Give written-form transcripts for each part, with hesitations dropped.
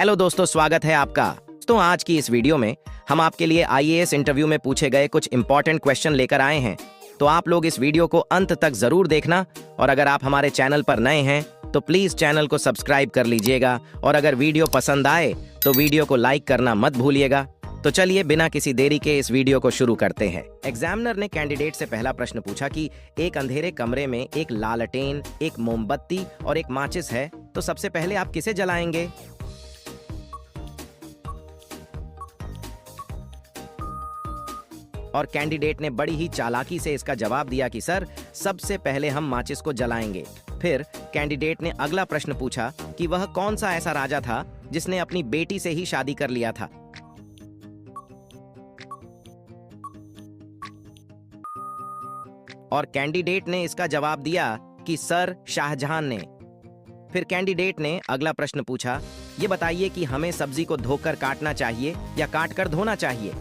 Hello दोस्तों, स्वागत है आपका। दोस्तों, आज की इस वीडियो में हम आपके लिए आईएएस इंटरव्यू में पूछे गए कुछ इंपॉर्टेंट क्वेश्चन लेकर आए हैं। तो आप लोग इस वीडियो को अंत तक जरूर देखना, और अगर आप हमारे चैनल पर नए हैं तो प्लीज चैनल को सब्सक्राइब कर लीजिएगा, और अगर वीडियो पसंद आए तो वीडियो को लाइक करना मत भूलिएगा। तो चलिए बिना किसी देरी के इस वीडियो को शुरू करते हैं। एग्जामिनर ने कैंडिडेट से पहला प्रश्न पूछा कि एक अंधेरे कमरे में एक लालटेन, एक मोमबत्ती और एक माचिस है, तो सबसे पहले आप किसे जलाएंगे? और कैंडिडेट ने बड़ी ही चालाकी से इसका जवाब दिया कि सर, सबसे पहले हम माचिस को जलाएंगे। फिर कैंडिडेट ने अगला प्रश्न पूछा कि वह कौन सा ऐसा राजा था जिसने अपनी बेटी से ही शादी कर लिया था। और कैंडिडेट ने इसका जवाब दिया कि सर, शाहजहां ने। फिर कैंडिडेट ने अगला प्रश्न पूछा, ये बताइए कि हमें सब्जी को धोकर काटना चाहिए या काटकर धोना चाहिए?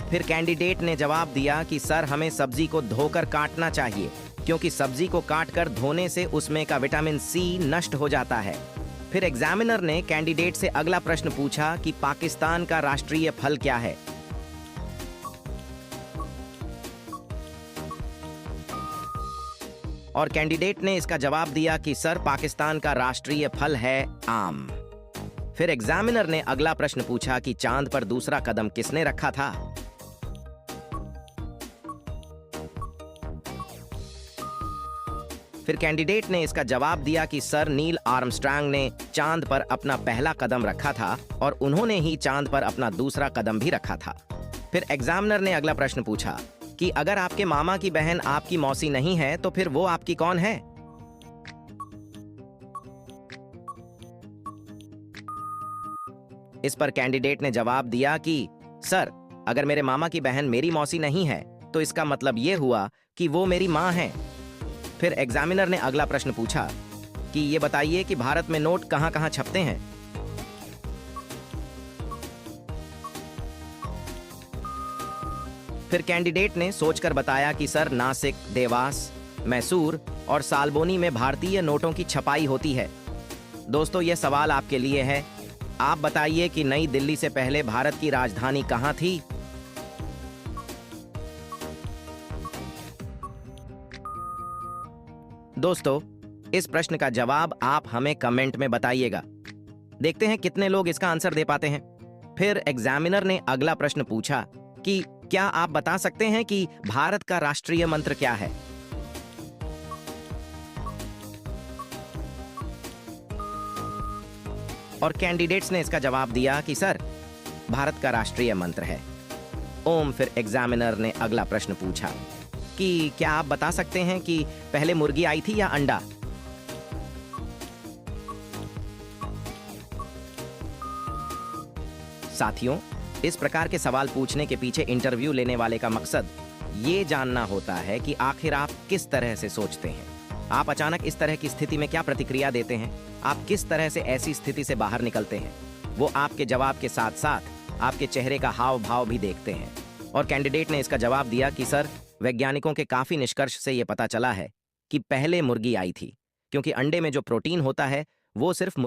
फिर कैंडिडेट ने जवाब दिया कि सर, हमें सब्जी को धोकर काटना चाहिए, क्योंकि सब्जी को काटकर धोने से उसमें का विटामिन सी नष्ट हो जाता है। फिर एग्जामिनर ने कैंडिडेट से अगला प्रश्न पूछा कि पाकिस्तान का राष्ट्रीय फल क्या है? और कैंडिडेट ने इसका जवाब दिया कि सर, पाकिस्तान का राष्ट्रीय फल है आम। फिर एग्जामिनर ने अगला प्रश्न पूछा कि चांद पर दूसरा कदम किसने रखा था? फिर कैंडिडेट ने इसका जवाब दिया कि सर, नील आर्मस्ट्रांग ने चांद पर अपना पहला कदम रखा था, और उन्होंने ही चांद पर अपना दूसरा कदम भी रखा था। फिर एग्जामिनर ने अगला प्रश्न पूछा कि अगर आपके मामा की बहन आपकी मौसी नहीं है तो फिर वो आपकी कौन है? इस पर कैंडिडेट ने जवाब दिया कि सर, अगर मेरे मामा की बहन मेरी मौसी नहीं है तो इसका मतलब ये हुआ कि वो मेरी मां है। फिर एग्जामिनर ने अगला प्रश्न पूछा कि ये बताइए कि भारत में नोट कहां-कहां छपते हैं? फिर कैंडिडेट ने सोचकर बताया कि सर, नासिक, देवास, मैसूर और सालबोनी में भारतीय नोटों की छपाई होती है। दोस्तों, यह सवाल आपके लिए है। आप बताइए कि नई दिल्ली से पहले भारत की राजधानी कहां थी? दोस्तों, इस प्रश्न का जवाब आप हमें कमेंट में बताइएगा। देखते हैं कितने लोग इसका आंसर दे पाते हैं। फिर एग्जामिनर ने अगला प्रश्न पूछा कि क्या आप बता सकते हैं कि भारत का राष्ट्रीय मंत्र क्या है? और कैंडिडेट्स ने इसका जवाब दिया कि सर, भारत का राष्ट्रीय मंत्र है ओम। फिर एग्जामिनर ने अगला प्रश्न पूछा कि क्या आप बता सकते हैं कि पहले मुर्गी आई थी या अंडा? साथियों, इस प्रकार के सवाल पूछने के पीछे इंटरव्यू लेने वाले का मकसद ये जानना होता है कि आखिर आप किस तरह से सोचते हैं। आप अचानक इस तरह की स्थिति में क्या प्रतिक्रिया देते हैं? आप किस तरह से ऐसी स्थिति से बाहर निकलते हैं? वो आपके जवाब के साथ साथ आपके चेहरे का हाव भाव भी देखते हैं। और कैंडिडेट ने इसका जवाब दिया कि सर, वैज्ञानिकों के काफी निष्कर्ष से यह पता चला है कि पहले मुर्गी आई थी, क्योंकि अंडे में जो प्रोटीन होता है वो सिर्फ